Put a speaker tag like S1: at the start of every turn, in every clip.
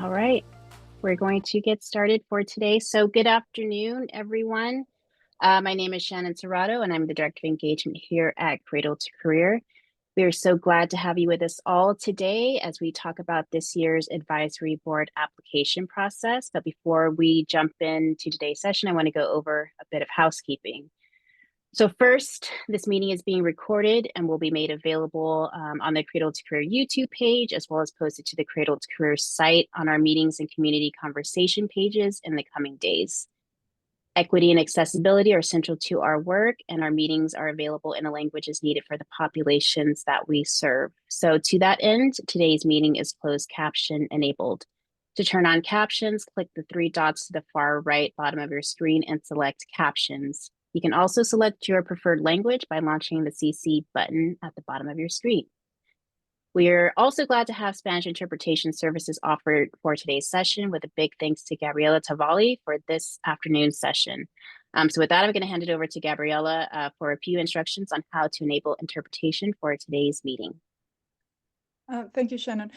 S1: All right, we're going to get started for today. So good afternoon, everyone. My name is Shannon Serrato, and I'm the Director of Engagement here at Cradle-to-Career. We are so glad to have you with us all today as we talk about this year's advisory board application process. But before we jump into today's session, I want to go over a bit of housekeeping. So first, this meeting is being recorded and will be made available on the Cradle-to-Career YouTube page, as well as posted to the Cradle-to-Career site on our meetings and community conversation pages in the coming days. Equity and accessibility are central to our work, and our meetings are available in a language as needed for the populations that we serve. So to that end, today's meeting is closed caption enabled. To turn on captions, click the three dots to the far right bottom of your screen and select Captions. You can also select your preferred language by launching the CC button at the bottom of your screen. We're also glad to have Spanish interpretation services offered for today's session, with a big thanks to Gabriela Tavalli for this afternoon's session. So with that, I'm going to hand it over to Gabriela for a few instructions on how to enable interpretation for today's meeting.
S2: Thank you, Shannon.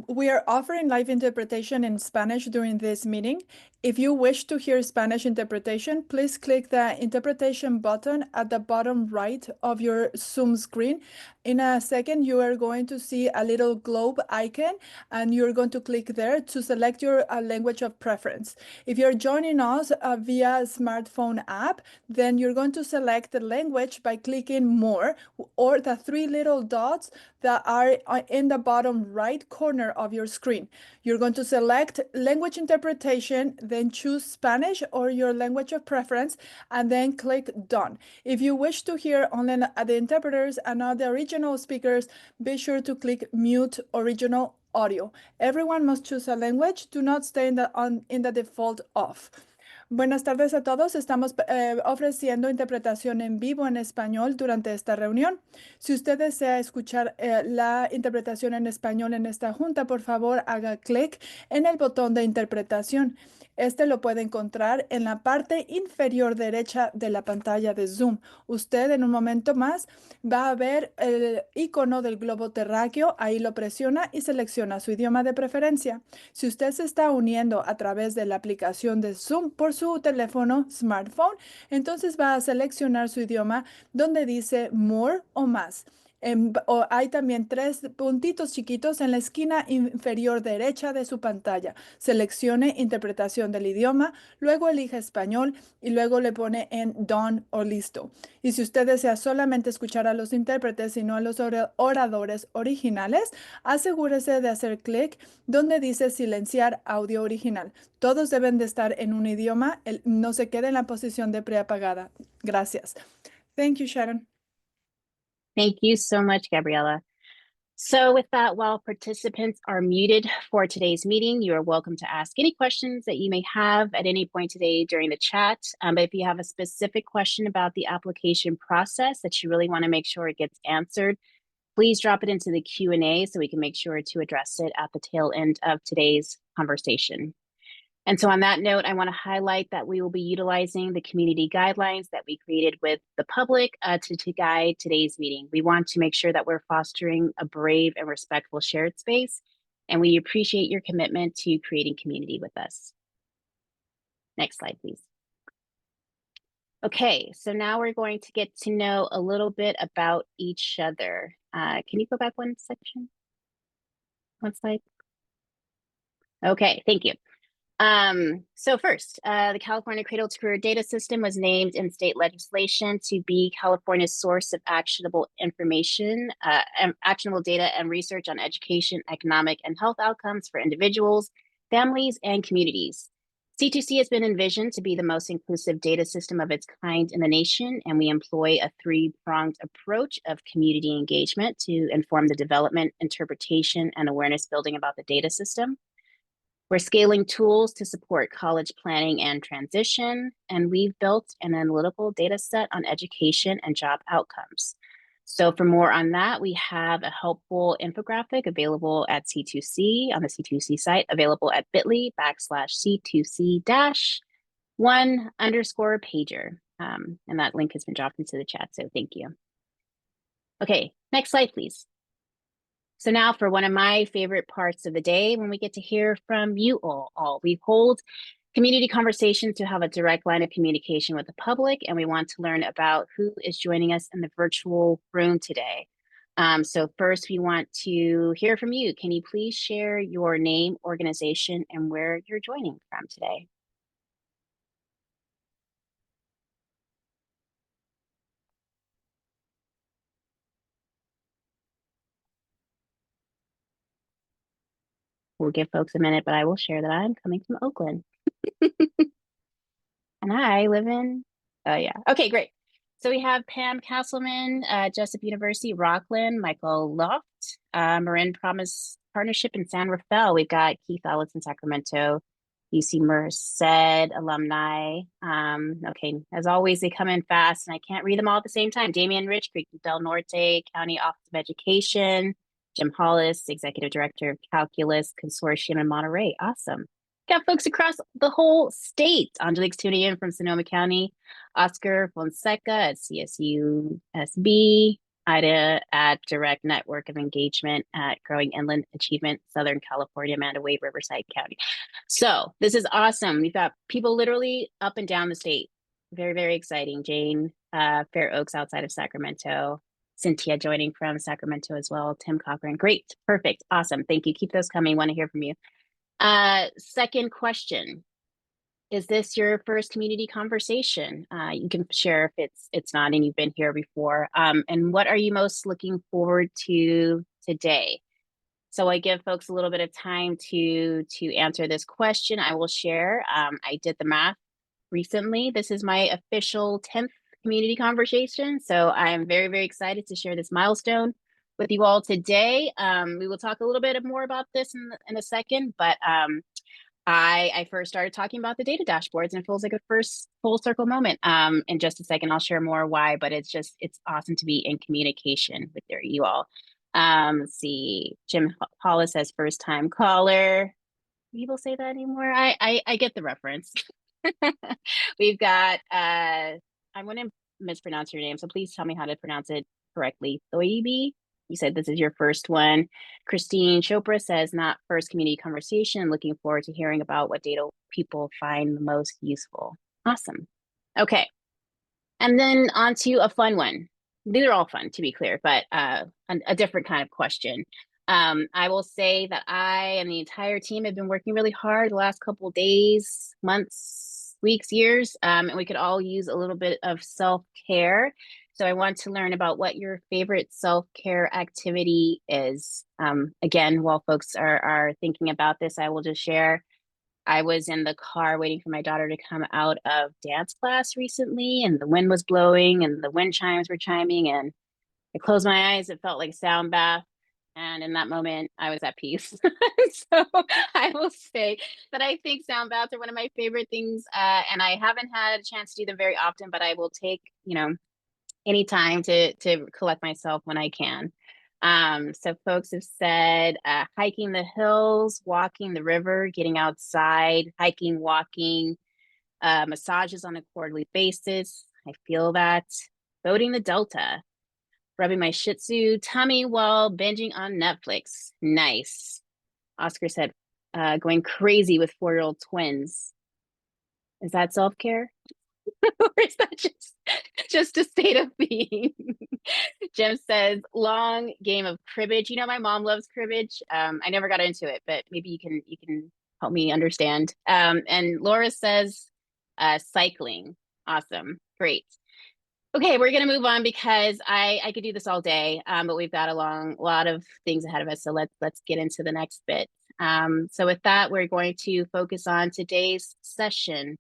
S2: We are offering live interpretation in Spanish during this meeting. If you wish to hear Spanish interpretation, please click the interpretation button at the bottom right of your Zoom screen. In a second, you are going to see a little globe icon, and you're going to click there to select your language of preference. If you're joining us via smartphone app, then you're going to select the language by clicking More, or the three little dots that are in the bottom right corner of your screen. You're going to select language interpretation, then choose Spanish or your language of preference, and then click Done. If you wish to hear only the interpreters and not the original speakers, be sure to click Mute Original Audio. Everyone must choose a language. Do not stay in the default off. Buenas tardes a todos. Estamos ofreciendo interpretación en vivo en español durante esta reunión. Si usted desea escuchar la interpretación en español en esta junta, por favor haga clic en el botón de interpretación. Este lo puede encontrar en la parte inferior derecha de la pantalla de Zoom. Usted en un momento más va a ver el icono del globo terráqueo, ahí lo presiona y selecciona su idioma de preferencia. Si usted se está uniendo a través de la aplicación de Zoom por su teléfono smartphone, entonces va a seleccionar su idioma donde dice More o más. Hay también tres puntitos chiquitos en la esquina inferior derecha de su pantalla. Seleccione interpretación del idioma, luego elija español y luego le pone en Done o listo. Y si usted desea solamente escuchar a los intérpretes y no a los oradores originales, asegúrese de hacer clic donde dice silenciar audio original. Todos deben de estar en un idioma, no se quede en la posición de preapagada. Gracias. Thank you, Sharon.
S1: Thank you so much, Gabriela. So with that, while participants are muted for today's meeting, you are welcome to ask any questions that you may have at any point today during the chat. But if you have a specific question about the application process that you really want to make sure it gets answered, please drop it into the Q&A so we can make sure to address it at the tail end of today's conversation. And so on that note, I want to highlight that we will be utilizing the community guidelines that we created with the public to guide today's meeting. We want to make sure that we're fostering a brave and respectful shared space, and we appreciate your commitment to creating community with us. Next slide, please. Okay, so now we're going to get to know a little bit about each other. Can you go back one section? One slide. Okay, thank you. So first, the California Cradle-to-Career data system was named in state legislation to be California's source of actionable information, actionable data and research on education, economic, and health outcomes for individuals, families, and communities. C2C has been envisioned to be the most inclusive data system of its kind in the nation, and we employ a three-pronged approach of community engagement to inform the development, interpretation, and awareness building about the data system. We're scaling tools to support college planning and transition, and we've built an analytical data set on education and job outcomes. So for more on that, we have a helpful infographic available at C2C on the C2C site, available at bit.ly/C2C-1_pager. And that link has been dropped into the chat, so thank you. Okay, next slide, please. So now for one of my favorite parts of the day when we get to hear from you all. We hold community conversations to have a direct line of communication with the public, and we want to learn about who is joining us in the virtual room today. So first, we want to hear from you. Can you please share your name, organization, and where you're joining from today? We'll give folks a minute, but I will share that I'm coming from Oakland. And I live in, oh yeah. Okay, great. So we have Pam Castleman, Jessup University, Rockland, Michael Loft, Marin Promise Partnership in San Rafael. We've got Keith Ellis in Sacramento, UC Merced alumni. Okay, as always, they come in fast and I can't read them all at the same time. Damian Rich, Creek Del Norte, County Office of Education, Jim Hollis, Executive Director of Calculus Consortium in Monterey. Awesome. Got folks across the whole state. Angelique's tuning in from Sonoma County. Oscar Fonseca at CSU SB. Ida at Direct Network of Engagement at Growing Inland Achievement, Southern California, Amanda Wade, Riverside County. So this is awesome. We've got people literally up and down the state. Very, very exciting. Jane, Fair Oaks outside of Sacramento. Cynthia joining from Sacramento as well. Tim Cochran. Great. Perfect. Awesome. Thank you. Keep those coming. Want to hear from you. Second question. Is this your first community conversation? You can share if it's not and you've been here before. And what are you most looking forward to today? So I give folks a little bit of time to answer this question. I will share. I did the math recently. This is my official 10th community conversation. So I'm very, very excited to share this milestone with you all today. We will talk a little bit more about this in a second, but I first started talking about the data dashboards and it feels like a first full circle moment. In just a second, I'll share more why, but it's awesome to be in communication with you all. Let's see, Jim Hollis says first time caller. People say that anymore. I get the reference. We've got I'm going to mispronounce your name, so please tell me how to pronounce it correctly. Thoibi, you said this is your first one. Christine Chopra says not first community conversation. Looking forward to hearing about what data people find the most useful. Awesome. Okay. And then on to a fun one. These are all fun, to be clear, but a different kind of question. I will say that I and the entire team have been working really hard the last couple of days, months, weeks, years, and we could all use a little bit of self-care. So I want to learn about what your favorite self-care activity is. Again, while folks are thinking about this, I will just share. I was in the car waiting for my daughter to come out of dance class recently, and the wind was blowing and the wind chimes were chiming, and I closed my eyes. It felt like a sound bath. And in that moment, I was at peace. So I will say that I think sound baths are one of my favorite things. And I haven't had a chance to do them very often, but I will take, any time to collect myself when I can. So folks have said hiking the hills, walking the river, getting outside, hiking, walking, massages on a quarterly basis. I feel that. Boating the Delta, rubbing my Shih Tzu tummy while binging on Netflix. Nice. Oscar said, going crazy with 4-year-old twins. Is that self-care? Or is that just a state of being? Jim says, long game of cribbage. My mom loves cribbage. I never got into it, but maybe you can help me understand. And Laura says, cycling. Awesome. Great. Okay, we're gonna move on because I could do this all day, but we've got a lot of things ahead of us. So let's get into the next bit. So with that, we're going to focus on today's session.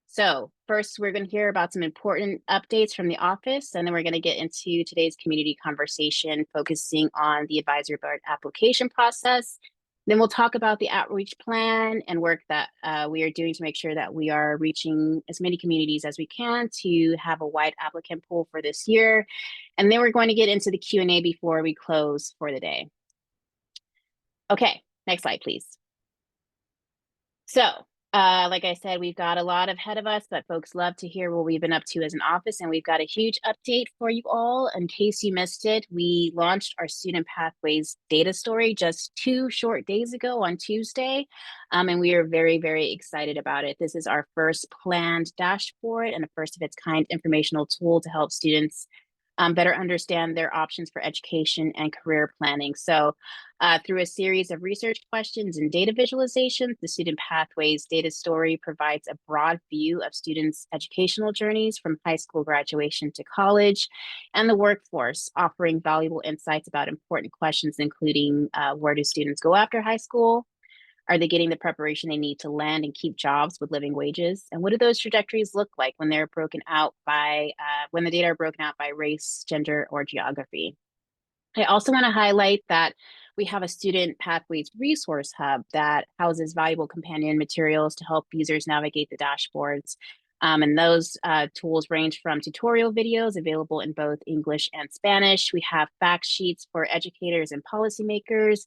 S1: So first, we're going to hear about some important updates from the office, and then we're going to get into today's community conversation, focusing on the advisory board application process. Then we'll talk about the outreach plan and work that we are doing to make sure that we are reaching as many communities as we can to have a wide applicant pool for this year. And then we're going to get into the Q&A before we close for the day. Okay, next slide, please. So Like I said, we've got a lot ahead of us, but folks love to hear what we've been up to as an office. And we've got a huge update for you all. In case you missed it, we launched our Student Pathways data story just 2 short days ago on Tuesday. And we are very, very excited about it. This is our first planned dashboard and a first of its kind informational tool to help students better understand their options for education and career planning. So through a series of research questions and data visualizations, the Student Pathways data story provides a broad view of students' educational journeys from high school graduation to college and the workforce, offering valuable insights about important questions, including where do students go after high school? Are they getting the preparation they need to land and keep jobs with living wages? And what do those trajectories look like when they're broken out by, when the data are broken out by race, gender, or geography? I also want to highlight that we have a Student Pathways resource hub that houses valuable companion materials to help users navigate the dashboards. And those tools range from tutorial videos available in both English and Spanish. We have fact sheets for educators and policymakers,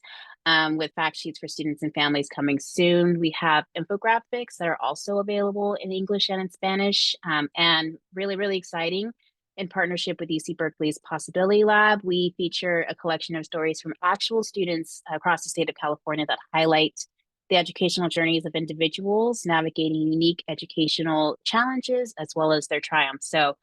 S1: with fact sheets for students and families coming soon. We have infographics that are also available in English and in Spanish, and really, really exciting. In partnership with UC Berkeley's Possibility Lab, we feature a collection of stories from actual students across the state of California that highlight the educational journeys of individuals navigating unique educational challenges as well as their triumphs. So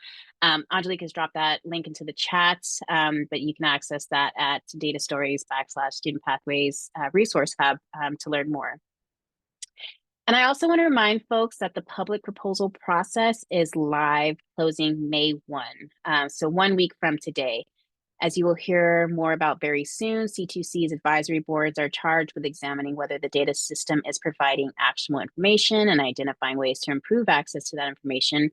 S1: Angelique has dropped that link into the chat, but you can access that at data stories / student pathways resource hub to learn more. And I also want to remind folks that the public proposal process is live closing May 1, so 1 week from today. As you will hear more about very soon, C2C's advisory boards are charged with examining whether the data system is providing actionable information and identifying ways to improve access to that information,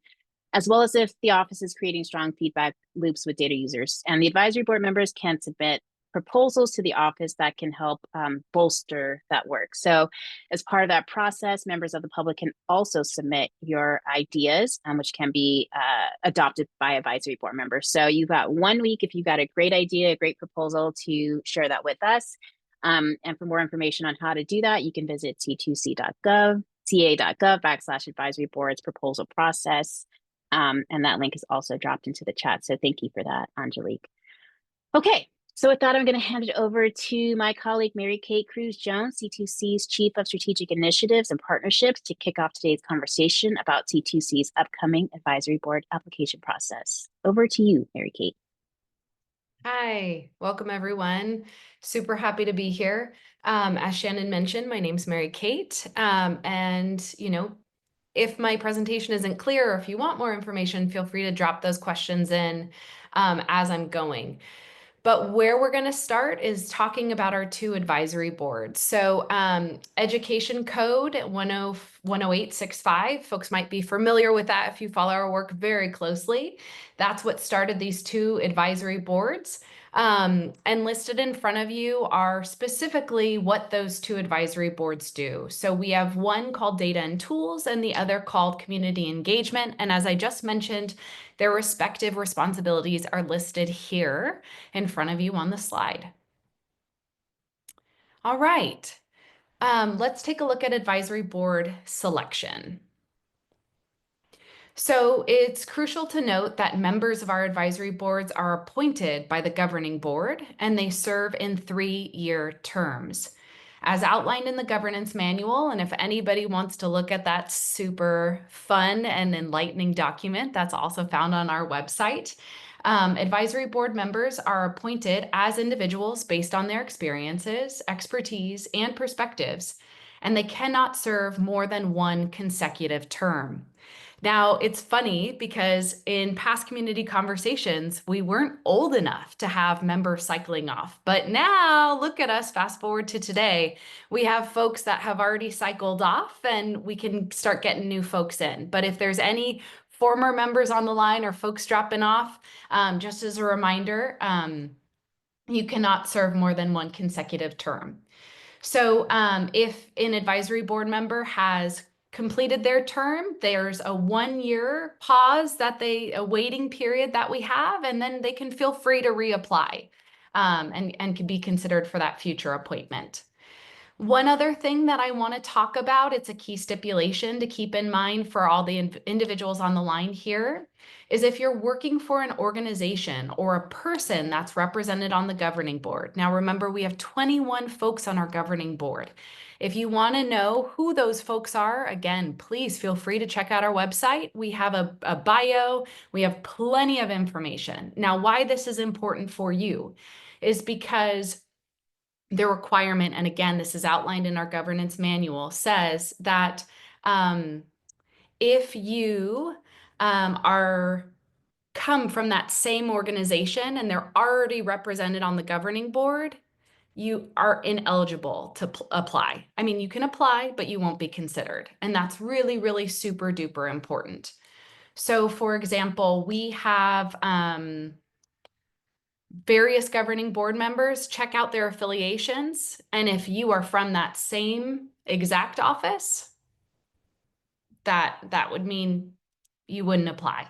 S1: as well as if the office is creating strong feedback loops with data users. And the advisory board members can submit proposals to the office that can help bolster that work. So as part of that process, members of the public can also submit your ideas, which can be adopted by advisory board members. So you've got 1 week if you've got a great idea, a great proposal to share that with us. And for more information on how to do that, you can visit c2c.gov, ca.gov / advisory boards proposal process. And that link is also dropped into the chat. So thank you for that, Angelique. Okay, so with that, I'm going to hand it over to my colleague, Mary Kate Cruz-Jones, C2C's Chief of Strategic Initiatives and Partnerships, to kick off today's conversation about C2C's upcoming advisory board application process. Over to you, Mary Kate.
S3: Hi, welcome everyone. Super happy to be here. As Shannon mentioned, my name's Mary Kate. If my presentation isn't clear or if you want more information, feel free to drop those questions in as I'm going. But where we're going to start is talking about our two advisory boards. So Education Code 10865, folks might be familiar with that if you follow our work very closely. That's what started these two advisory boards. And listed in front of you are specifically what those two advisory boards do. So we have one called Data and Tools and the other called Community Engagement. And as I just mentioned, their respective responsibilities are listed here in front of you on the slide. All right, let's take a look at advisory board selection. So it's crucial to note that members of our advisory boards are appointed by the governing board and they serve in 3-year terms. As outlined in the governance manual, and if anybody wants to look at that super fun and enlightening document, that's also found on our website. Advisory board members are appointed as individuals based on their experiences, expertise, and perspectives, and they cannot serve more than one consecutive term. Now, it's funny because in past community conversations, we weren't old enough to have members cycling off. But now, look at us, fast forward to today. We have folks that have already cycled off and we can start getting new folks in. But if there's any former members on the line or folks dropping off, just as a reminder, you cannot serve more than one consecutive term. So if an advisory board member has completed their term, there's a 1-year pause a waiting period that we have, and then they can feel free to reapply and can be considered for that future appointment. One other thing that I want to talk about, it's a key stipulation to keep in mind for all the individuals on the line here, is if you're working for an organization or a person that's represented on the governing board. Now, remember, we have 21 folks on our governing board. If you want to know who those folks are, again, please feel free to check out our website. We have a bio, we have plenty of information. Now, why this is important for you is because the requirement, and again, this is outlined in our governance manual, says that if you are come from that same organization and they're already represented on the governing board, you are ineligible to apply. I mean, you can apply, but you won't be considered. And that's really, really super duper important. So for example, we have various governing board members, check out their affiliations. And if you are from that same exact office, that would mean you wouldn't apply.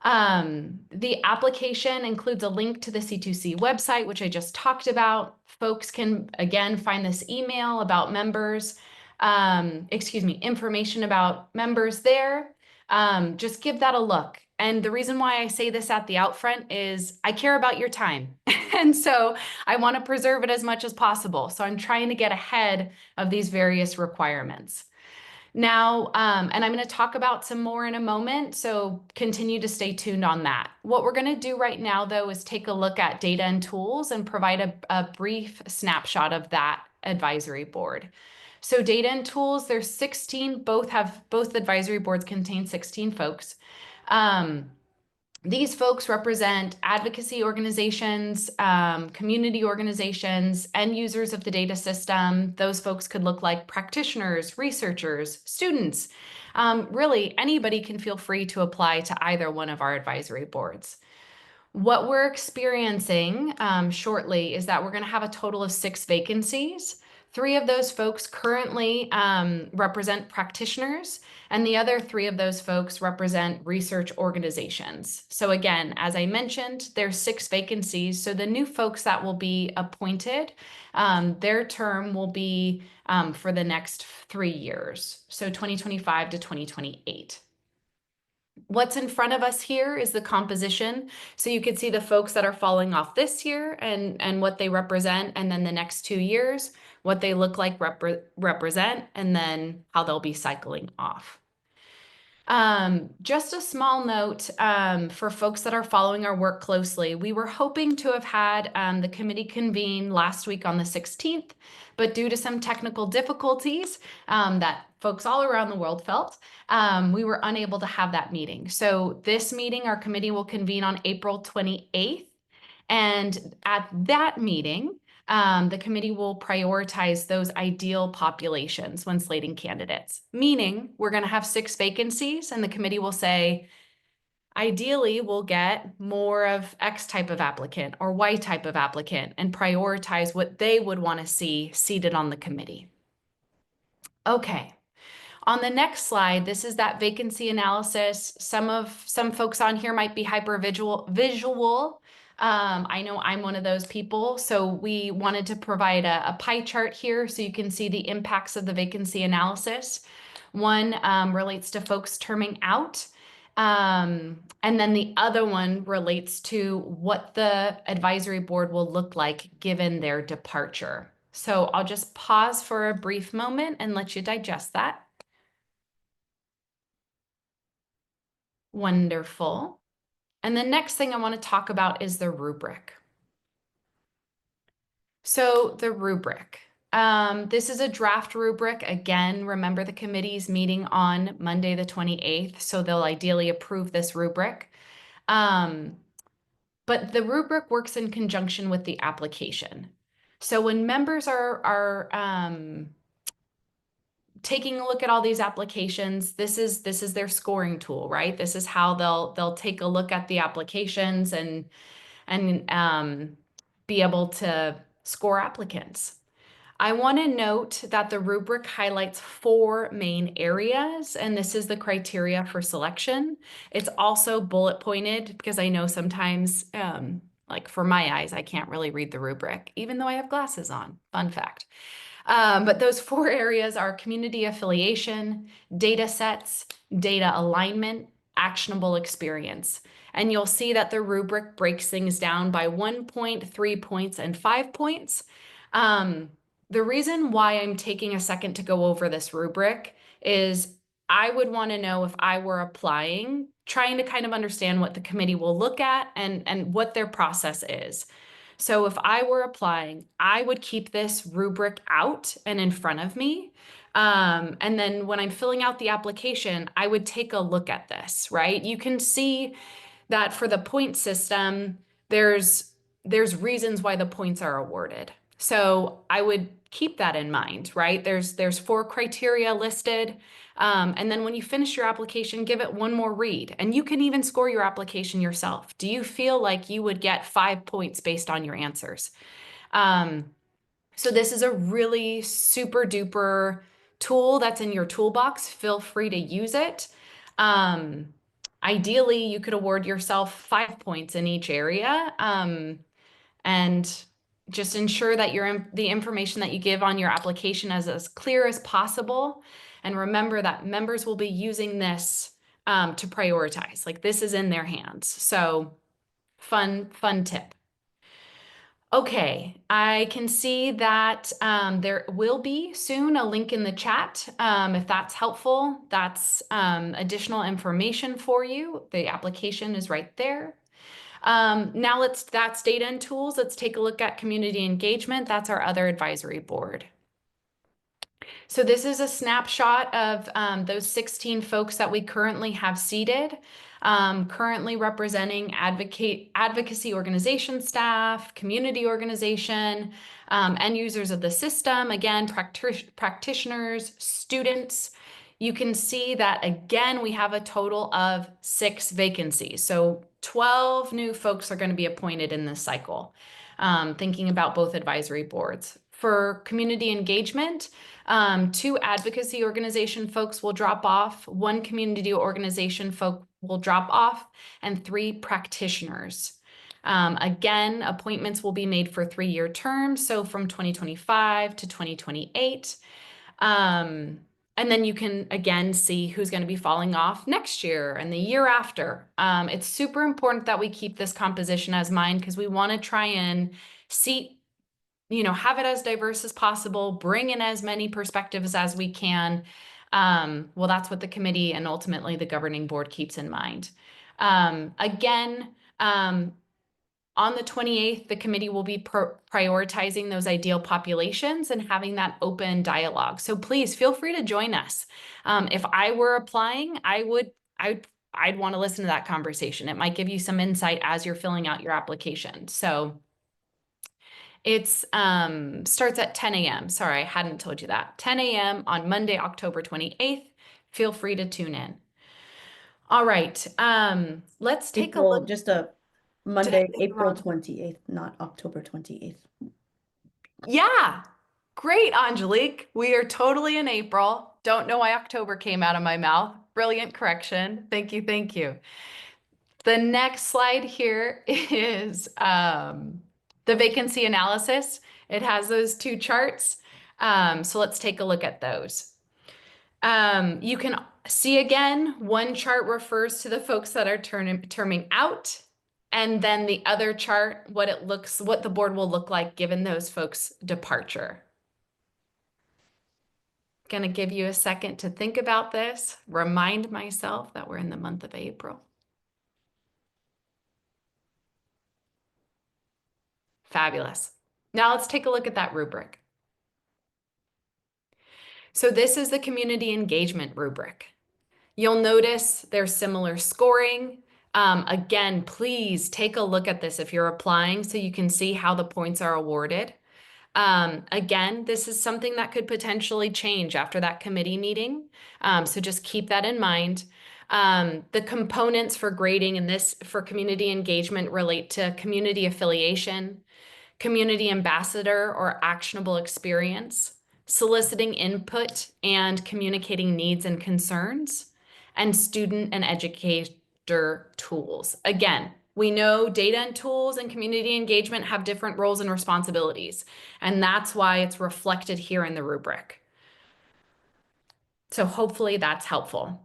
S3: The application includes a link to the C2C website, which I just talked about. Folks can, again, find this email about members, information about members there. Just give that a look. And the reason why I say this at the outfront is I care about your time. And so I want to preserve it as much as possible. So I'm trying to get ahead of these various requirements. Now, and I'm going to talk about some more in a moment, so continue to stay tuned on that. What we're going to do right now, though, is take a look at data and tools and provide a brief snapshot of that advisory board. So data and tools, there's 16, both advisory boards contain 16 folks. These folks represent advocacy organizations, community organizations, end users of the data system. Those folks could look like practitioners, researchers, students. Really, anybody can feel free to apply to either one of our advisory boards. What we're experiencing shortly is that we're going to have a total of 6 vacancies. 3 of those folks currently represent practitioners, and the other 3 of those folks represent research organizations. So again, as I mentioned, there's 6 vacancies. So the new folks that will be appointed, their term will be for the next 3 years, so 2025 to 2028. What's in front of us here is the composition. So you can see the folks that are falling off this year and what they represent, and then the next 2 years, what they look like represent, and then how they'll be cycling off. Just a small note for folks that are following our work closely. We were hoping to have had the committee convene last week on the 16th, but due to some technical difficulties that folks all around the world felt, we were unable to have that meeting. So this meeting, our committee will convene on April 28th. And at that meeting, the committee will prioritize those ideal populations when slating candidates, meaning we're going to have 6 vacancies and the committee will say, ideally, we'll get more of X type of applicant or Y type of applicant and prioritize what they would want to see seated on the committee. Okay. On the next slide, this is that vacancy analysis. Some folks on here might be hyper visual. I know I'm one of those people, so we wanted to provide a pie chart here so you can see the impacts of the vacancy analysis. One relates to folks terming out, and then the other one relates to what the advisory board will look like given their departure. So I'll just pause for a brief moment and let you digest that. Wonderful. And the next thing I want to talk about is the rubric. So the rubric. This is a draft rubric. Again, remember the committee's meeting on Monday the 28th, so they'll ideally approve this rubric. But the rubric works in conjunction with the application. So when members are taking a look at all these applications, this is their scoring tool, right? This is how they'll take a look at the applications and be able to score applicants. I want to note that the rubric highlights 4 main areas, and this is the criteria for selection. It's also bullet pointed because I know sometimes, like for my eyes, I can't really read the rubric, even though I have glasses on. Fun fact. But those 4 areas are community affiliation, data sets, data alignment, actionable experience. And you'll see that the rubric breaks things down by 1 point, 3 points, and 5 points. The reason why I'm taking a second to go over this rubric is I would want to know, if I were applying, trying to kind of understand what the committee will look at and what their process is. So if I were applying, I would keep this rubric out and in front of me. And then when I'm filling out the application, I would take a look at this, right? You can see that for the point system, there's reasons why the points are awarded. So I would keep that in mind, right? There's 4 criteria listed. And then when you finish your application, give it one more read. And you can even score your application yourself. Do you feel like you would get 5 points based on your answers? So this is a really super duper tool that's in your toolbox. Feel free to use it. Ideally, you could award yourself 5 points in each area. And just ensure that the information that you give on your application is as clear as possible. And remember that members will be using this to prioritize. Like, this is in their hands. So fun tip. Okay, I can see that there will be soon a link in the chat. If that's helpful, that's additional information for you. The application is right there. Now that's data and tools. Let's take a look at community engagement. That's our other advisory board. So this is a snapshot of those 16 folks that we currently have seated, currently representing advocacy organization staff, community organization, end users of the system, again, practitioners, students. You can see that, again, we have a total of 6 vacancies. So 12 new folks are going to be appointed in this cycle, thinking about both advisory boards. For community engagement, 2 advocacy organization folks will drop off, 1 community organization folk will drop off, and 3 practitioners. Again, appointments will be made for 3-year terms, so from 2025 to 2028. And then you can, again, see who's going to be falling off next year and the year after. It's super important that we keep this composition as mine, because we want to try and seat, have it as diverse as possible, bring in as many perspectives as we can. Well, that's what the committee and ultimately the governing board keeps in mind. Again, on the 28th, the committee will be prioritizing those ideal populations and having that open dialogue. So please feel free to join us. If I were applying, I'd want to listen to that conversation. It might give you some insight as you're filling out your application. So it starts at 10 a.m. Sorry, I hadn't told you that. 10 a.m. on Monday, October 28th. Feel free to tune in. All right, let's take a look.
S4: Just a Monday, April 28th, not October 28th.
S3: Yeah, great, Angelique. We are totally in April. Don't know why October came out of my mouth. Brilliant correction. Thank you, thank you. The next slide here is the vacancy analysis. It has those 2 charts. So let's take a look at those. You can see again, one chart refers to the folks that are terming out, and then the other chart, what the board will look like given those folks' departure. Gonna give you a second to think about this. Remind myself that we're in the month of April. Fabulous. Now let's take a look at that rubric. So this is the community engagement rubric. You'll notice there's similar scoring. Again, please take a look at this if you're applying so you can see how the points are awarded. Again, this is something that could potentially change after that committee meeting. So just keep that in mind. The components for grading in this for community engagement relate to community affiliation, community ambassador or actionable experience, soliciting input and communicating needs and concerns, and student and educator tools. Again, We know data and tools and community engagement have different roles and responsibilities, and that's why it's reflected here in the rubric. So hopefully that's helpful.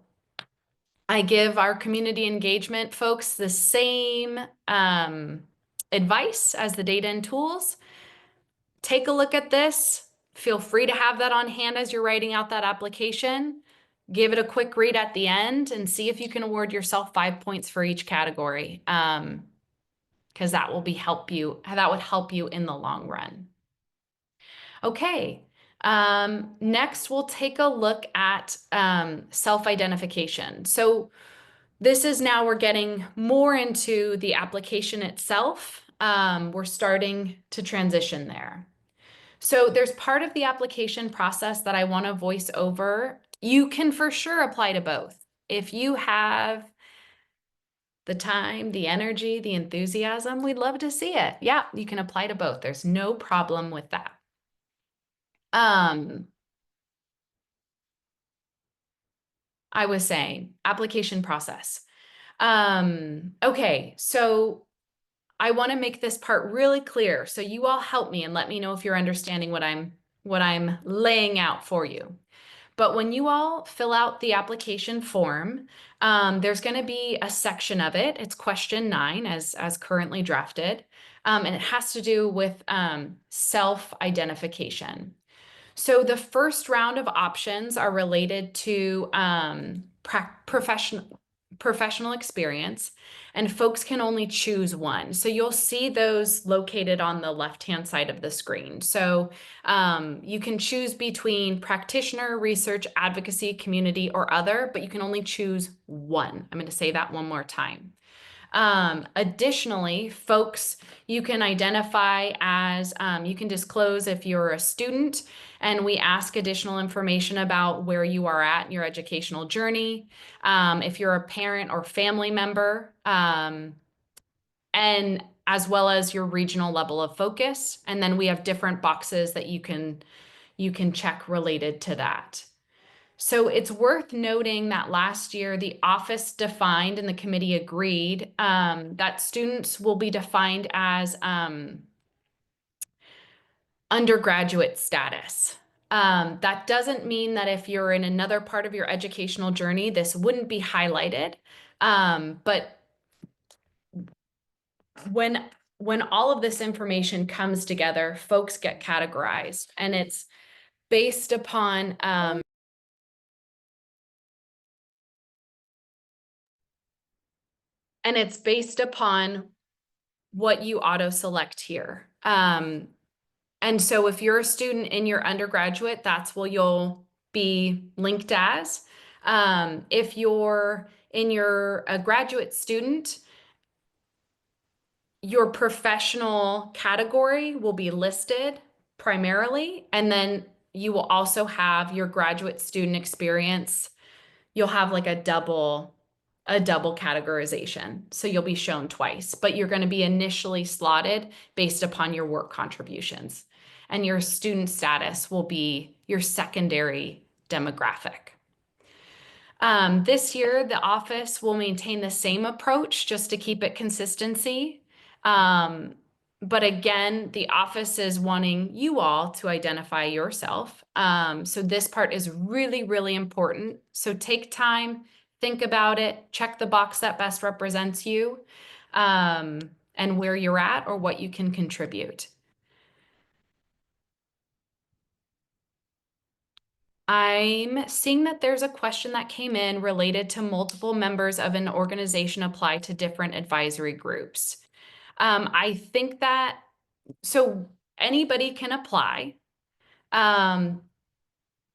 S3: I give our community engagement folks the same advice as the data and tools. Take a look at this. Feel free to have that on hand as you're writing out that application. Give it a quick read at the end and see if you can award yourself 5 points for each category, because that would help you in the long run. Okay. Next, we'll take a look at self-identification. So this is now we're getting more into the application itself. We're starting to transition there. So there's part of the application process that I want to voice over. You can for sure apply to both. If you have the time, the energy, the enthusiasm, we'd love to see it. Yeah, you can apply to both. There's no problem with that. I was saying application process. Okay, so I want to make this part really clear. So you all help me and let me know if you're understanding what I'm laying out for you. But when you all fill out the application form, there's going to be a section of it. It's question 9 as currently drafted. And it has to do with self-identification. So the first round of options are related to professional experience, and folks can only choose one. So you'll see those located on the left-hand side of the screen. So you can choose between practitioner, research, advocacy, community, or other, but you can only choose one. I'm going to say that one more time. Additionally, folks, you can identify as, you can disclose if you're a student, and we ask additional information about where you are at in your educational journey. If you're a parent or family member, and as well as your regional level of focus. And then we have different boxes that you can check related to that. So it's worth noting that last year, the office defined and the committee agreed that students will be defined as undergraduate status. That doesn't mean that if you're in another part of your educational journey, this wouldn't be highlighted. But when all of this information comes together, folks get categorized, and it's based upon what you auto-select here. And so if you're a student in your undergraduate, that's what you'll be linked as. If you're a graduate student, your professional category will be listed primarily, and then you will also have your graduate student experience. You'll have like a double categorization. So you'll be shown twice, but you're going to be initially slotted based upon your work contributions, and your student status will be your secondary demographic. This year, the office will maintain the same approach just to keep it consistency. But again, the office is wanting you all to identify yourself. So this part is really, really important. So take time, think about it, check the box that best represents you, and where you're at or what you can contribute. I'm seeing that there's a question that came in related to multiple members of an organization apply to different advisory groups. I think that, so anybody can apply. And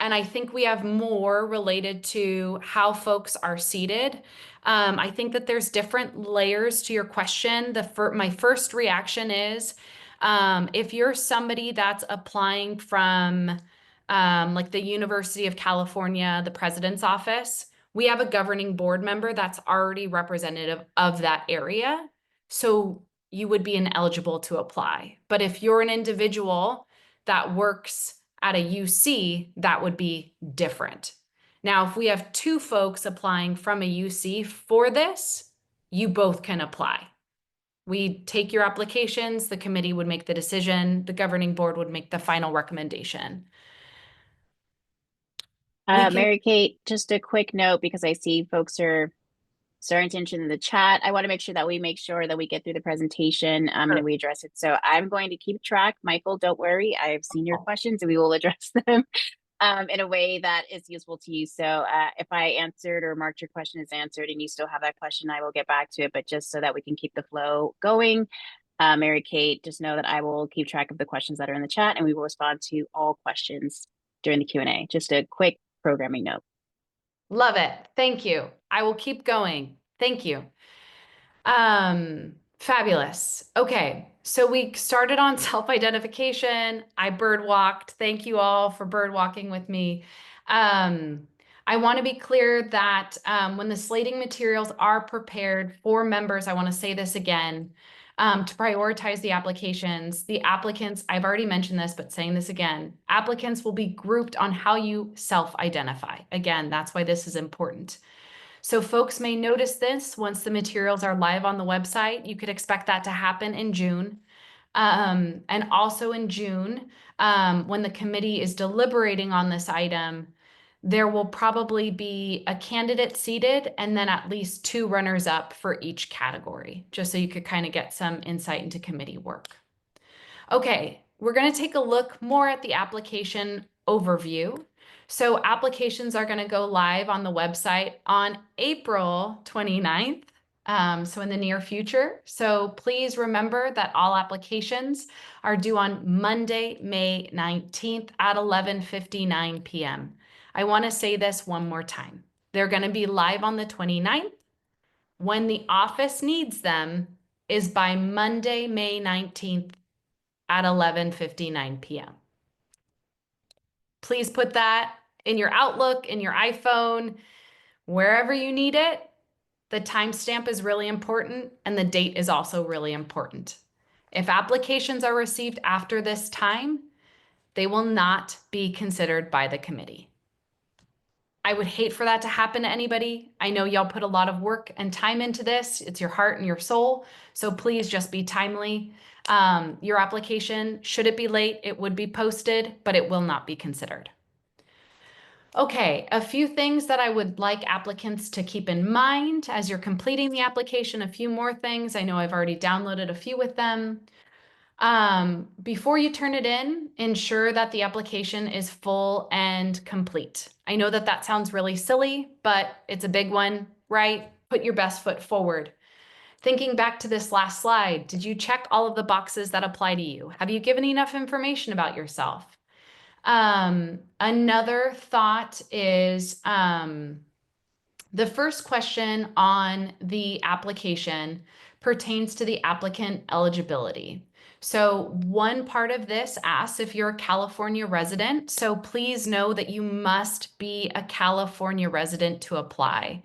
S3: I think we have more related to how folks are seated. I think that there's different layers to your question. My first reaction is, if you're somebody that's applying from like the University of California, the president's office, we have a governing board member that's already representative of that area. So you would be ineligible to apply. But if you're an individual that works at a UC, that would be different. Now, if we have 2 folks applying from a UC for this, you both can apply. We take your applications, the committee would make the decision, the governing board would make the final recommendation.
S1: Mary Kate, just a quick note, because I see folks are starting to enter in the chat. I want to make sure that we get through the presentation and we address it. So I'm going to keep track. Michael, don't worry. I've seen your questions and we will address them in a way that is useful to you. So if I answered or marked your question as answered and you still have that question, I will get back to it. But just so that we can keep the flow going, Mary Kate, just know that I will keep track of the questions that are in the chat and we will respond to all questions during the Q&A. Just a quick programming note.
S3: Love it. Thank you. I will keep going. Thank you. Fabulous. Okay. So we started on self-identification. I bird walked. Thank you all for bird walking with me. I want to be clear that when the slating materials are prepared for members, I want to say this again, to prioritize the applications. The applicants, I've already mentioned this, but saying this again, applicants will be grouped on how you self-identify. Again, that's why this is important. So folks may notice this once the materials are live on the website. You could expect that to happen in June. And also in June, when the committee is deliberating on this item, there will probably be a candidate seated and then at least 2 runners up for each category, just so you could kind of get some insight into committee work. Okay, we're going to take a look more at the application overview. So applications are going to go live on the website on April 29th, so in the near future. So please remember that all applications are due on Monday, May 19th at 11:59 p.m. I want to say this one more time. They're going to be live on the 29th. When the office needs them is by Monday, May 19th at 11:59 p.m. Please put that in your Outlook, in your iPhone, wherever you need it. The timestamp is really important and the date is also really important. If applications are received after this time, they will not be considered by the committee. I would hate for that to happen to anybody. I know y'all put a lot of work and time into this. It's your heart and your soul. So please just be timely. Your application, should it be late, it would be posted, but it will not be considered. Okay, a few things that I would like applicants to keep in mind as you're completing the application, a few more things. I know I've already downloaded a few with them. Before you turn it in, ensure that the application is full and complete. I know that that sounds really silly, but it's a big one, right? Put your best foot forward. Thinking back to this last slide, did you check all of the boxes that apply to you? Have you given enough information about yourself? Another thought is, the first question on the application pertains to the applicant eligibility. So one part of this asks if you're a California resident. So please know that you must be a California resident to apply.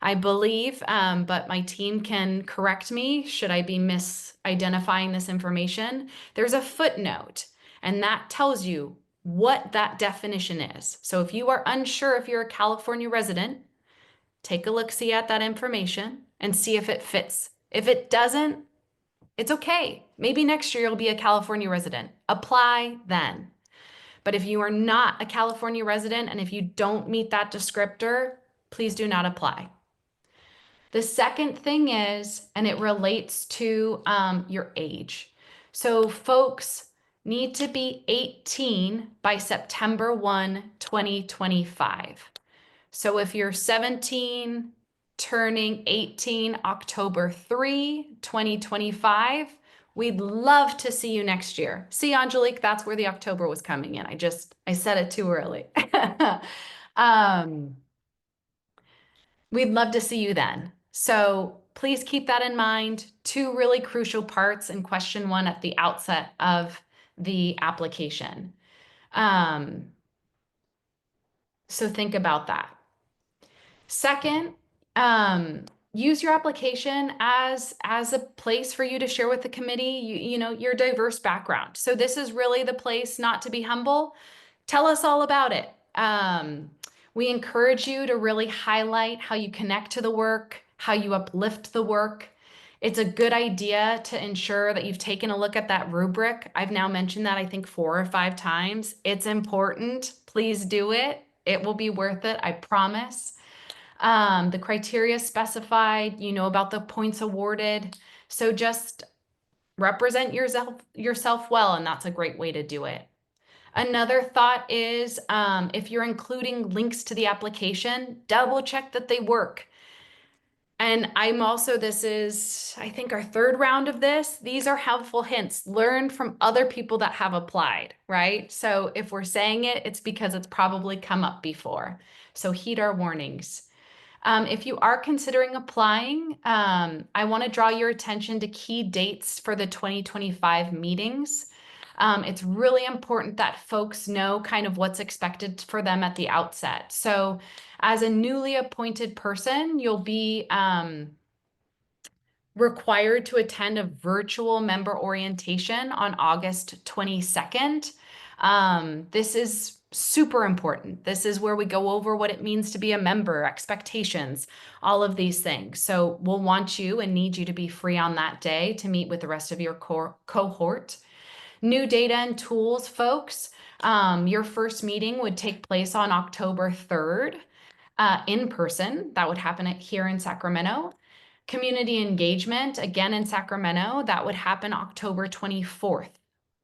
S3: I believe, but my team can correct me should I be misidentifying this information. There's a footnote, and that tells you what that definition is. So if you are unsure if you're a California resident, take a look-see at that information and see if it fits. If it doesn't, it's okay. Maybe next year you'll be a California resident. Apply then. But if you are not a California resident and if you don't meet that descriptor, please do not apply. The second thing is, and it relates to your age. So folks need to be 18 by September 1, 2025. So if you're 17, turning 18 October 3, 2025, we'd love to see you next year. See, Angelique, that's where the October was coming in. I said it too early. We'd love to see you then. So please keep that in mind. 2 really crucial parts in question 1 at the outset of the application. So think about that. Second, use your application as a place for you to share with the committee, you know, your diverse background. So this is really the place not to be humble. Tell us all about it. We encourage you to really highlight how you connect to the work, how you uplift the work. It's a good idea to ensure that you've taken a look at that rubric. I've now mentioned that I think 4 or 5 times. It's important. Please do it. It will be worth it, I promise. The criteria specified, you know about the points awarded. So just represent yourself well, and that's a great way to do it. Another thought is if you're including links to the application, double check that they work. And this is, I think, our 3rd round of this. These are helpful hints. Learn from other people that have applied, right? So if we're saying it, it's because it's probably come up before. So heed our warnings. If you are considering applying, I want to draw your attention to key dates for the 2025 meetings. It's really important that folks know kind of what's expected for them at the outset. So as a newly appointed person, you'll be required to attend a virtual member orientation on August 22nd. This is super important. This is where we go over what it means to be a member, expectations, all of these things. So we'll want you and need you to be free on that day to meet with the rest of your cohort. New data and tools, folks. Your first meeting would take place on October 3rd in person. That would happen here in Sacramento. Community engagement, again in Sacramento, that would happen October 24th.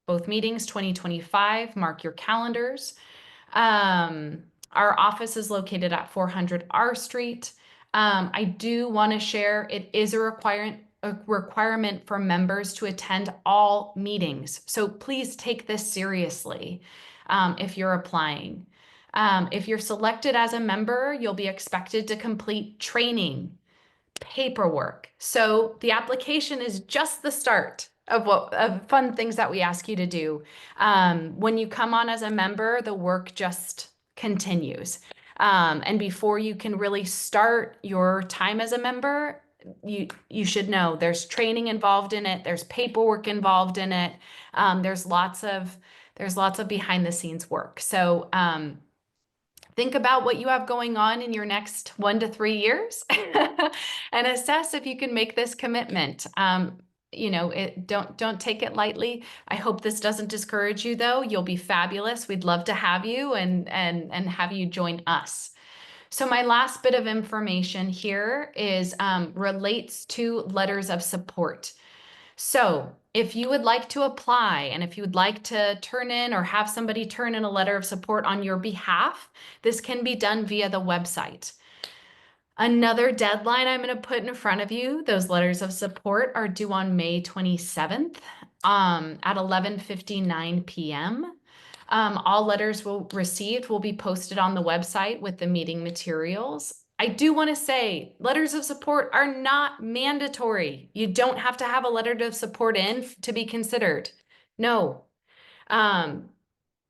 S3: Both meetings, 2025, mark your calendars. Our office is located at 400 R Street. I do want to share, it is a requirement for members to attend all meetings. So please take this seriously if you're applying. If you're selected as a member, you'll be expected to complete training, paperwork. So the application is just the start of fun things that we ask you to do. When you come on as a member, the work just continues. And before you can really start your time as a member, you should know there's training involved in it. There's paperwork involved in it. There's lots of behind the scenes work. So think about what you have going on in your next 1 to 3 years and assess if you can make this commitment. Don't take it lightly. I hope this doesn't discourage you though. You'll be fabulous. We'd love to have you and have you join us. So my last bit of information here is relates to letters of support. So if you would like to apply and if you would like to turn in or have somebody turn in a letter of support on your behalf, this can be done via the website. Another deadline I'm going to put in front of you, those letters of support are due on May 27th at 11:59 p.m. All letters received will be posted on the website with the meeting materials. I do want to say letters of support are not mandatory. You don't have to have a letter of support in to be considered. No.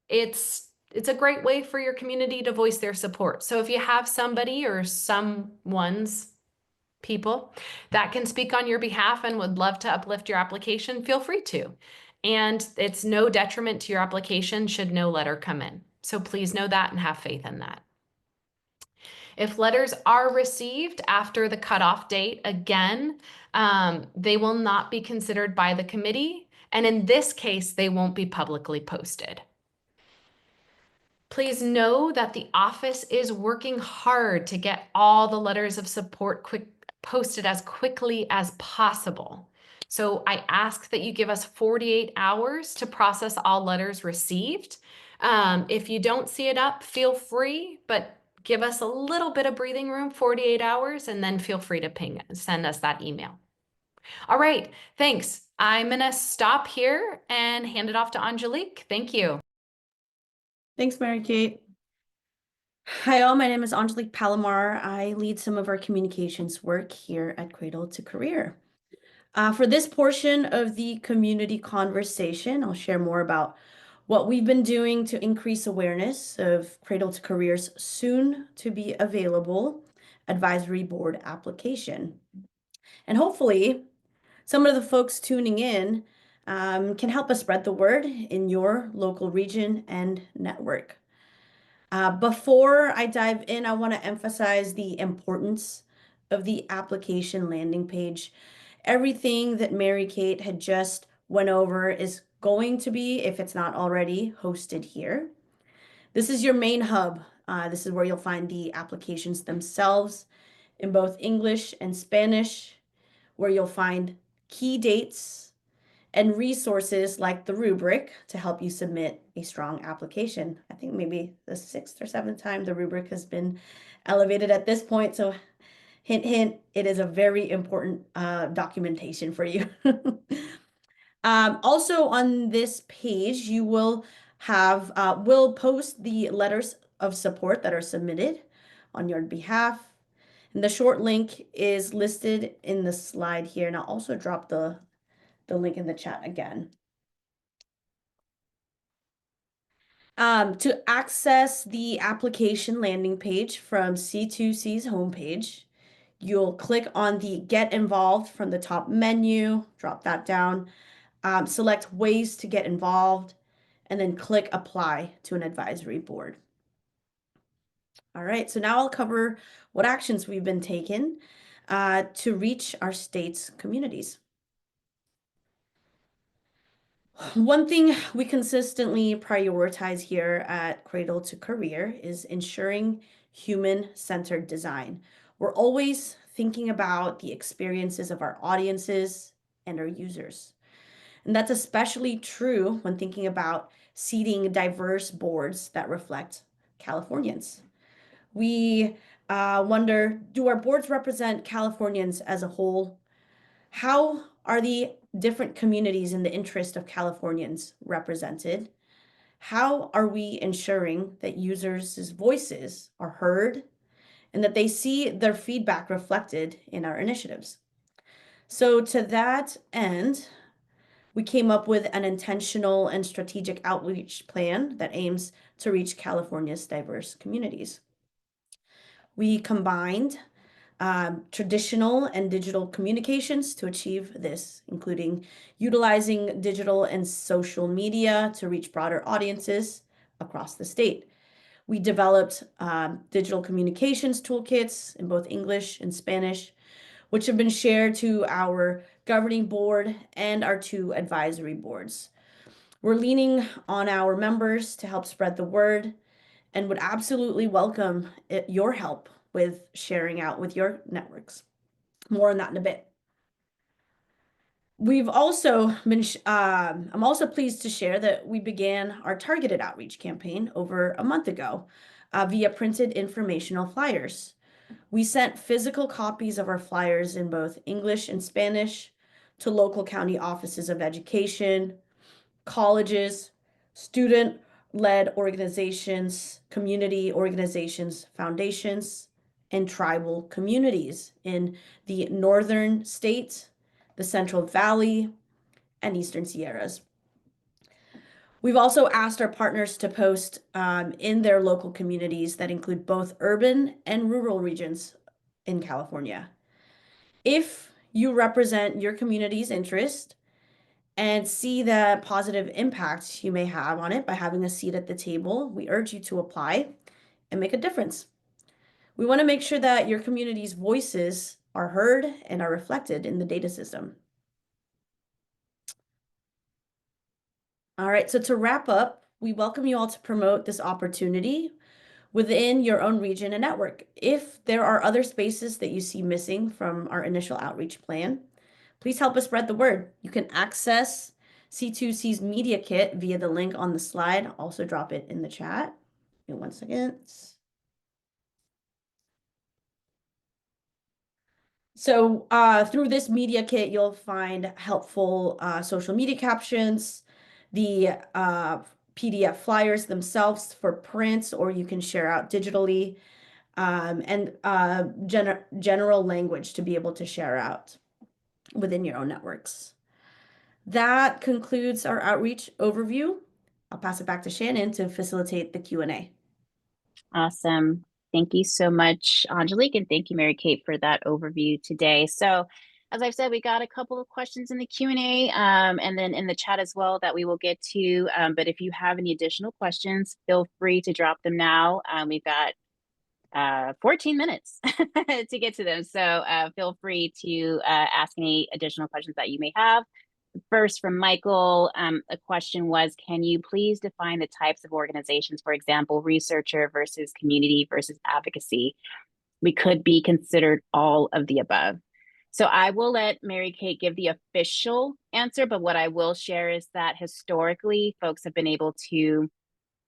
S3: It's a great way for your community to voice their support. So if you have somebody or someone's people that can speak on your behalf and would love to uplift your application, feel free to. And it's no detriment to your application should no letter come in. So please know that and have faith in that. If letters are received after the cutoff date, again, they will not be considered by the committee. And in this case, they won't be publicly posted. Please know that the office is working hard to get all the letters of support posted as quickly as possible. So I ask that you give us 48 hours to process all letters received. If you don't see it up, feel free, but give us a little bit of breathing room, 48 hours, and then feel free to send us that email. All right, thanks. I'm gonna stop here and hand it off to Angelique. Thank you.
S4: Thanks, Mary Kate. Hi all, my name is Angelique Palomar. I lead some of our communications work here at Cradle-to-Career. For this portion of the community conversation, I'll share more about what we've been doing to increase awareness of Cradle-to-Career's soon-to-be available advisory board application. And hopefully, some of the folks tuning in can help us spread the word in your local region and network. Before I dive in, I want to emphasize the importance of the application landing page. Everything that Mary Kate had just went over is going to be, if it's not already, hosted here. This is your main hub. This is where you'll find the applications themselves in both English and Spanish, where you'll find key dates and resources like the rubric to help you submit a strong application. I think maybe the 6th or 7th time the rubric has been elevated at this point. So hint, hint, it is a very important documentation for you. Also on this page, you will have, we'll post the letters of support that are submitted on your behalf. And the short link is listed in the slide here, and I'll also drop the link in the chat again. To access the application landing page from C2C's homepage, you'll click on the Get Involved from the top menu, drop that down, select Ways to Get Involved, and then click Apply to an advisory board. All right, so now I'll cover what actions we've been taking to reach our state's communities. One thing we consistently prioritize here at Cradle to Career is ensuring human-centered design. We're always thinking about the experiences of our audiences and our users. And that's especially true when thinking about seating diverse boards that reflect Californians. We wonder, do our boards represent Californians as a whole? How are the different communities in the interest of Californians represented? How are we ensuring that users' voices are heard and that they see their feedback reflected in our initiatives? So to that end, we came up with an intentional and strategic outreach plan that aims to reach California's diverse communities. We combined traditional and digital communications to achieve this, including utilizing digital and social media to reach broader audiences across the state. We developed digital communications toolkits in both English and Spanish, which have been shared to our governing board and our 2 advisory boards. We're leaning on our members to help spread the word and would absolutely welcome your help with sharing out with your networks. More on that in a bit. We've also been, I'm also pleased to share that we began our targeted outreach campaign over a month ago via printed informational flyers. We sent physical copies of our flyers in both English and Spanish to local county offices of education, colleges, student-led organizations, community organizations, foundations, and tribal communities in the northern states, the Central Valley, and Eastern Sierras. We've also asked our partners to post in their local communities that include both urban and rural regions in California. If you represent your community's interest and see the positive impact you may have on it by having a seat at the table, we urge you to apply and make a difference. We want to make sure that your community's voices are heard and are reflected in the data system. All right, so to wrap up, we welcome you all to promote this opportunity within your own region and network. If there are other spaces that you see missing from our initial outreach plan, please help us spread the word. You can access C2C's Media Kit via the link on the slide. I'll also drop it in the chat. Give me 1 second. So through this Media Kit, you'll find helpful social media captions, the PDF flyers themselves for print, or you can share out digitally, and general language to be able to share out within your own networks. That concludes our outreach overview. I'll pass it back to Shannon to facilitate the Q&A.
S1: Awesome. Thank you so much, Angelique, and thank you, Mary Kate, for that overview today. So, as I've said, we got a couple of questions in the Q&A and then in the chat as well that we will get to. But if you have any additional questions, feel free to drop them now. We've got 14 minutes to get to them. So feel free to ask any additional questions that you may have. First, from Michael, a question was, can you please define the types of organizations, for example, researcher versus community versus advocacy? We could be considered all of the above. So I will let Mary Kate give the official answer, but what I will share is that historically, folks have been able to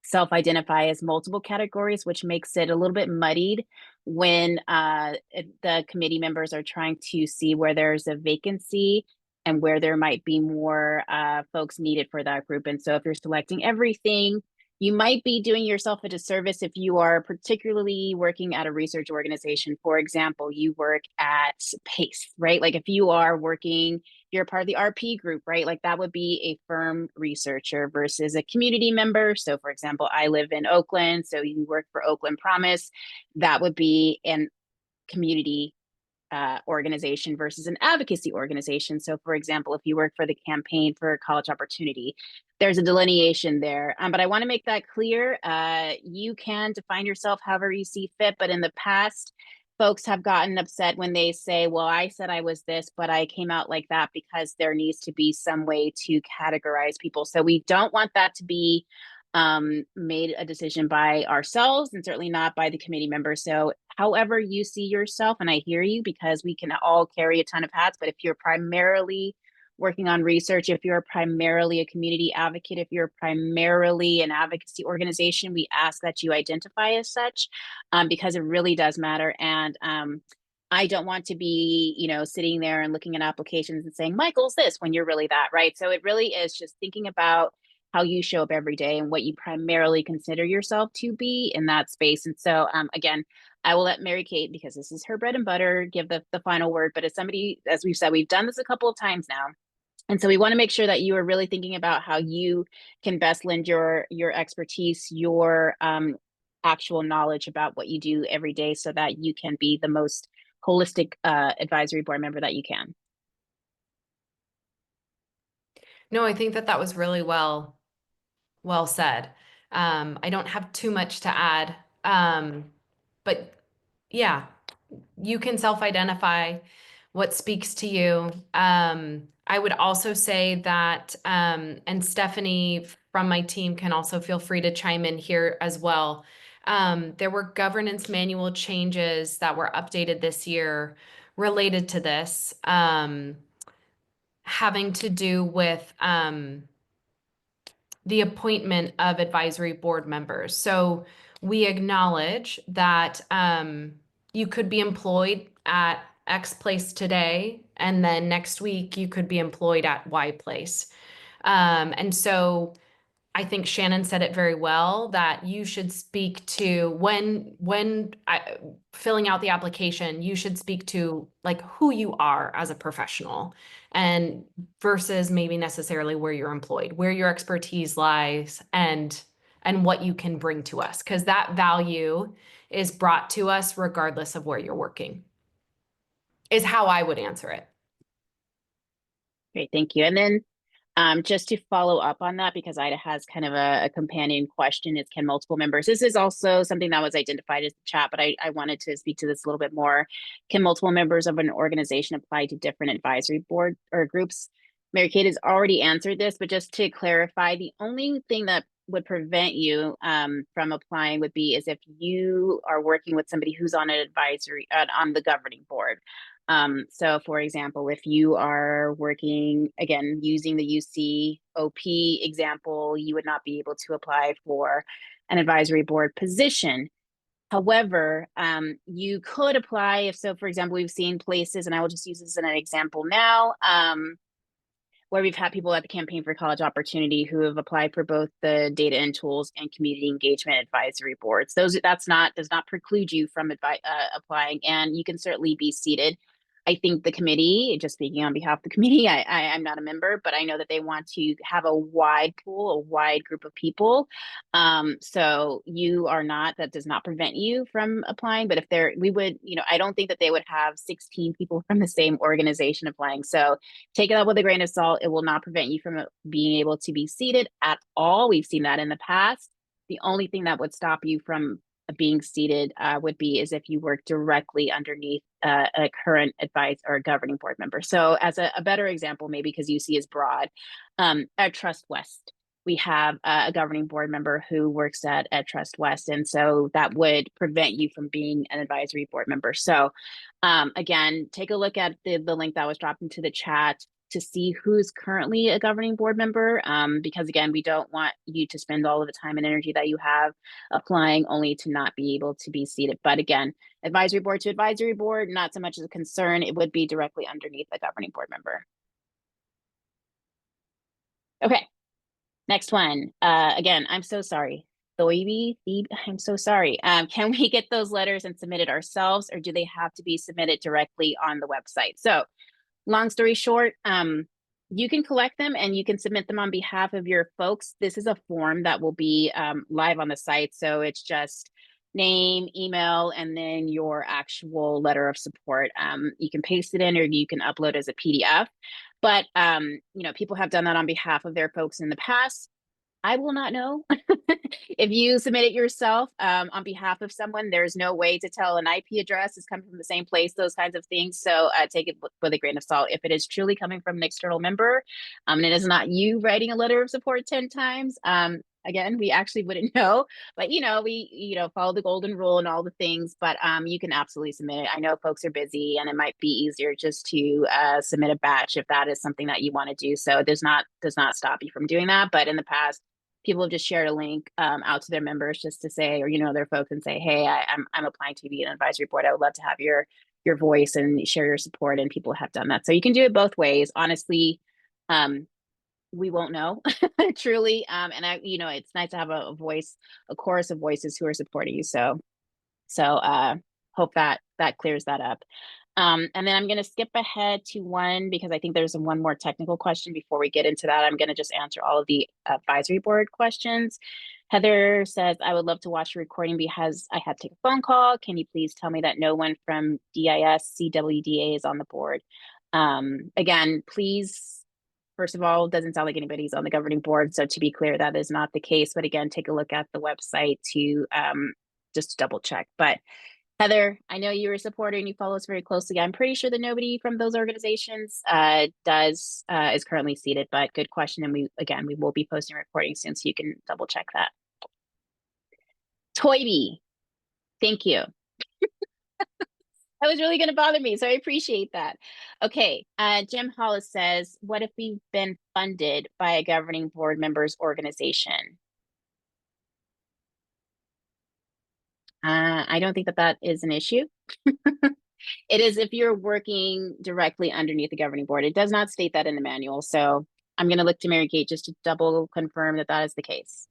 S1: self-identify as multiple categories, which makes it a little bit muddied when the committee members are trying to see where there's a vacancy and where there might be more folks needed for that group. And so if you're selecting everything, you might be doing yourself a disservice if you are particularly working at a research organization. For example, you work at PACE, right? Like if you are working, you're part of the RP group, right? Like that would be a firm researcher versus a community member. So for example, I live in Oakland, so you work for Oakland Promise. That would be an community organization versus an advocacy organization. So for example, if you work for the Campaign for College Opportunity, there's a delineation there. But I want to make that clear. You can define yourself however you see fit, but in the past, folks have gotten upset when they say, well, I said I was this, but I came out like that, because there needs to be some way to categorize people. So we don't want that to be made a decision by ourselves, and certainly not by the committee members. So however you see yourself, and I hear you, because we can all carry a ton of hats, but if you're primarily working on research, if you're primarily a community advocate, if you're primarily an advocacy organization, we ask that you identify as such, because it really does matter. And I don't want to be, sitting there and looking at applications and saying, Michael's this, when you're really that, right? So it really is just thinking about how you show up every day and what you primarily consider yourself to be in that space. And so again, I will let Mary Kate, because this is her bread and butter, give the final word. But as somebody, as we've said, we've done this a couple of times now. And so we want to make sure that you are really thinking about how you can best lend your expertise, your actual knowledge about what you do every day, so that you can be the most holistic advisory board member that you can.
S3: No, I think that was really well said. I don't have too much to add, but yeah, you can self-identify what speaks to you. I would also say that, and Stephanie from my team can also feel free to chime in here as well. There were governance manual changes that were updated this year related to this, having to do with the appointment of advisory board members. So we acknowledge that you could be employed at X place today, and then next week you could be employed at Y place. And so I think Shannon said it very well, that you should speak to when filling out the application, you should speak to like who you are as a professional, and versus maybe necessarily where you're employed, where your expertise lies, and what you can bring to us, because that value is brought to us regardless of where you're working, is how I would answer it.
S1: Great, thank you. And then just to follow up on that, because Ida has kind of a companion question, is can multiple members, this is also something that was identified as the chat, but I wanted to speak to this a little bit more. Can multiple members of an organization apply to different advisory board or groups? Mary Kate has already answered this, but just to clarify, the only thing that would prevent you from applying would be is if you are working with somebody who's on an advisory, on the governing board. So for example, if you are working, again, using the UCOP example, you would not be able to apply for an advisory board position. However, you could apply if, so for example, we've seen places, and I will just use this as an example now, where we've had people at the Campaign for College Opportunity who have applied for both the Data and Tools and Community Engagement Advisory Boards. Does not preclude you from applying, and you can certainly be seated. I think the committee, just speaking on behalf of the committee, I'm not a member, but I know that they want to have a wide pool, a wide group of people. So you are not, that does not prevent you from applying. But if we would, I don't think that they would have 16 people from the same organization applying. So take it up with a grain of salt. It will not prevent you from being able to be seated at all. We've seen that in the past. The only thing that would stop you from being seated would be is if you work directly underneath a current advice or governing board member. So as a better example, maybe because UC is broad, at Trust West, we have a governing board member who works at Trust West. And so that would prevent you from being an advisory board member. So again, take a look at the link that was dropped into the chat to see who's currently a governing board member, because again, we don't want you to spend all of the time and energy that you have applying only to not be able to be seated. But again, advisory board to advisory board, not so much as a concern. It would be directly underneath the governing board member. Okay, next one. Again, I'm so sorry. I'm so sorry. Can we get those letters and submit it ourselves, or do they have to be submitted directly on the website? So long story short, you can collect them and you can submit them on behalf of your folks. This is a form that will be live on the site. So it's just name, email, and then your actual letter of support. You can paste it in or you can upload as a PDF. But, you know, people have done that on behalf of their folks in the past. I will not know. If you submit it yourself on behalf of someone, there's no way to tell an IP address is coming from the same place, those kinds of things. So take it with a grain of salt. If it is truly coming from an external member, and it is not you writing a letter of support 10 times, again, we actually wouldn't know. But, you know, we, follow the golden rule and all the things, but you can absolutely submit it. I know folks are busy and it might be easier just to submit a batch if that is something that you want to do. So does not stop you from doing that. But in the past, people have just shared a link out to their members just to say, or their folks, and say, hey, I'm applying to be an advisory board. I would love to have your voice and share your support. And people have done that. So you can do it both ways. Honestly, we won't know truly. And it's nice to have a voice, a chorus of voices who are supporting you. So hope that clears that up. And then I'm going to skip ahead to one because I think there's one more technical question before we get into that. I'm going to just answer all of the advisory board questions. Heather says, I would love to watch the recording because I had to take a phone call. Can you please tell me that no one from DIS CWDA is on the board? Again, please, first of all, it doesn't sound like anybody's on the governing board. So to be clear, that is not the case. But again, take a look at the website to just double check. But Heather, I know you're a supporter and you follow us very closely. I'm pretty sure that nobody from those organizations is currently seated, but good question. And we will be posting recordings soon, so you can double check that. Toyby, thank you. That was really going to bother me, so I appreciate that. Okay, Jim Hollis says, what if we've been funded by a governing board member's organization? I don't think that is an issue. It is if you're working directly underneath the governing board. It does not state that in the manual. So I'm going to look to Mary Kate just to double confirm that is the case.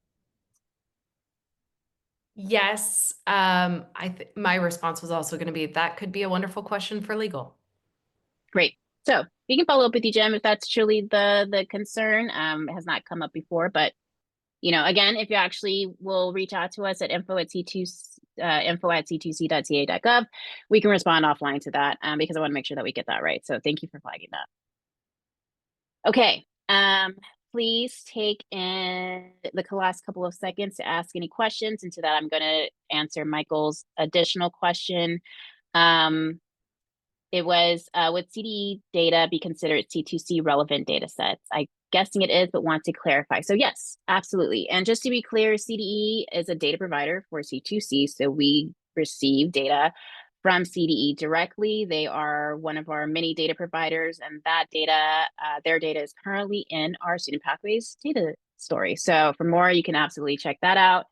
S3: Yes, my response was also going to be that could be a wonderful question for legal. Great.
S1: So we can follow up with you, Jim, if that's truly the concern. It has not come up before, but again, if you actually will reach out to us at info@c2c.ca.gov, we can respond offline to that because I want to make sure that we get that right. So thank you for flagging that. Okay. Please take in the last couple of seconds to ask any questions. And to that, I'm going to answer Michael's additional question. It was, would CDE data be considered C2C relevant data sets? I'm guessing it is, but want to clarify. So yes, absolutely. And just to be clear, CDE is a data provider for C2C. So we receive data from CDE directly. They are one of our many data providers, and that data, their data is currently in our Student Pathways data story. So for more, you can absolutely check that out.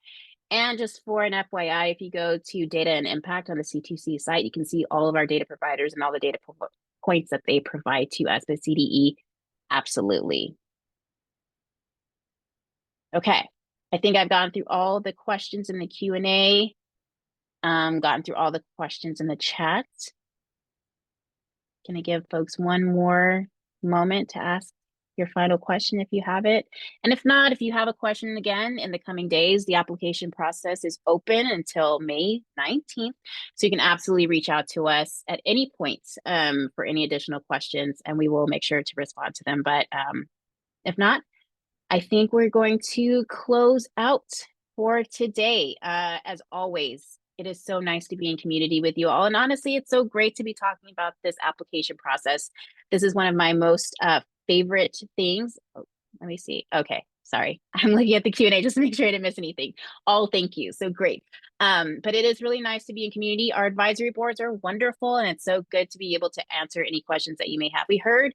S1: And just for an FYI, if you go to data and impact on the C2C site, you can see all of our data providers and all the data points that they provide to us with CDE. Absolutely. Okay, I think I've gone through all the questions in the Q&A. Gotten through all the questions in the chat. Can I give folks one more moment to ask your final question if you have it? And if not, if you have a question again in the coming days, the application process is open until May 19th. So you can absolutely reach out to us at any point for any additional questions, and we will make sure to respond to them. But if not, I think we're going to close out for today. As always, it is so nice to be in community with you all. And honestly, it's so great to be talking about this application process. This is one of my most favorite things. Oh, let me see. Okay, sorry. I'm looking at the Q&A just to make sure I didn't miss anything. All thank you. So great. But it is really nice to be in community. Our advisory boards are wonderful, and it's so good to be able to answer any questions that you may have. We heard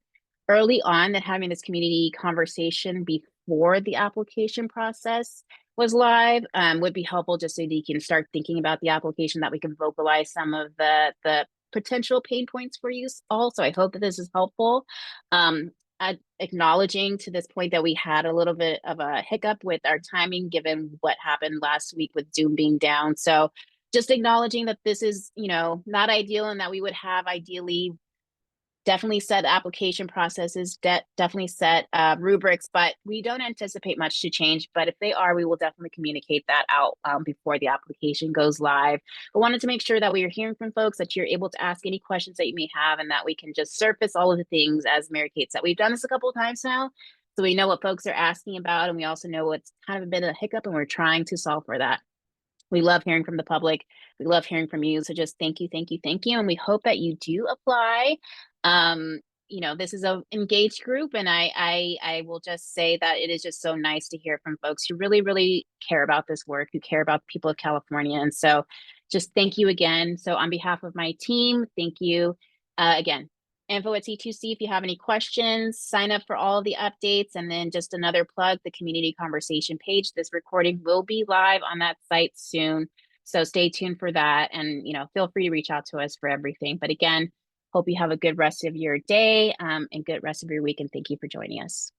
S1: early on that having this community conversation before the application process was live would be helpful, just so that you can start thinking about the application, that we can vocalize some of the potential pain points for you all. So I hope that this is helpful. Acknowledging to this point that we had a little bit of a hiccup with our timing given what happened last week with Zoom being down. So just acknowledging that this is, not ideal, and that we would have ideally definitely set application processes, definitely set rubrics, but we don't anticipate much to change. But if they are, we will definitely communicate that out before the application goes live. But wanted to make sure that we are hearing from folks, that you're able to ask any questions that you may have, and that we can just surface all of the things, as Mary Kate said. We've done this a couple of times now, so we know what folks are asking about, and we also know what's kind of been a hiccup, and we're trying to solve for that. We love hearing from the public. We love hearing from you. So just thank you, thank you, thank you. And we hope that you do apply. This is an engaged group, and I will just say that it is just so nice to hear from folks who really, really care about this work, who care about the people of California. And so just thank you again. So on behalf of my team, thank you again. Info at C2C if you have any questions. Sign up for all of the updates. And then just another plug, the community conversation page. This recording will be live on that site soon, so stay tuned for that. And feel free to reach out to us for everything. But again, hope you have a good rest of your day and good rest of your week. And thank you for joining us.